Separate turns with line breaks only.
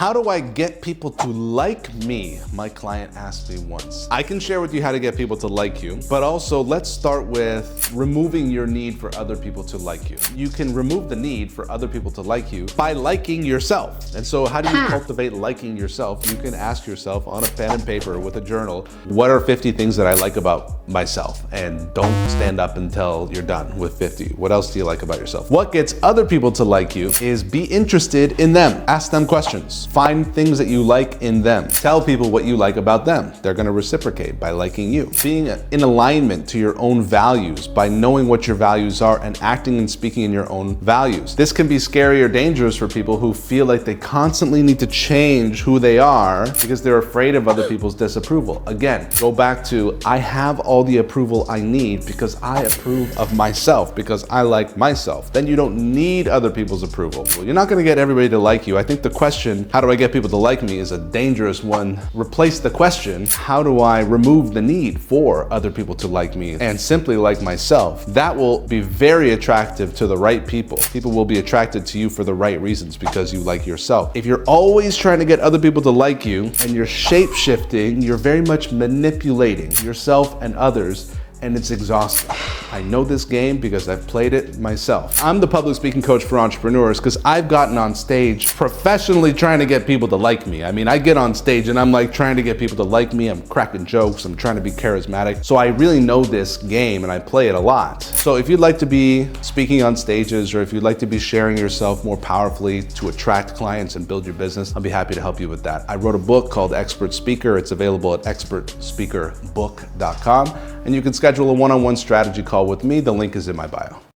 How do I get people to like me? My client asked me once. I can share with you how to get people to like you, but also let's start with removing your need for other people to like you. You can remove the need for other people to like you by liking yourself. And so how do you cultivate liking yourself? You can ask yourself on a pen and paper with a journal, what are 50 things that I like about myself? And don't stand up until you're done with 50. What else do you like about yourself? What gets other people to like you is be interested in them. Ask them questions. Find things that you like in them. Tell people what you like about them. They're gonna reciprocate by liking you. Being in alignment to your own values by knowing what your values are and acting and speaking in your own values. This can be scary or dangerous for people who feel like they constantly need to change who they are because they're afraid of other people's disapproval. Again, go back to, I have all the approval I need because I approve of myself, because I like myself. Then you don't need other people's approval. Well, you're not gonna get everybody to like you. I think the question, how do I get people to like me, is a dangerous one. Replace the question, how do I remove the need for other people to like me and simply like myself? That will be very attractive to the right people. People will be attracted to you for the right reasons because you like yourself. If you're always trying to get other people to like you and you're shape-shifting, you're very much manipulating yourself and others, and it's exhausting. I know this game because I've played it myself. I'm the public speaking coach for entrepreneurs because I've gotten on stage professionally trying to get people to like me. I mean, I get on stage and I'm like trying to get people to like me. I'm cracking jokes. I'm trying to be charismatic. So I really know this game and I play it a lot. So if you'd like to be speaking on stages, or if you'd like to be sharing yourself more powerfully to attract clients and build your business, I'll be happy to help you with that. I wrote a book called Expert Speaker. It's available at expertspeakerbook.com, and you can schedule a one-on-one strategy call with me. The link is in my bio.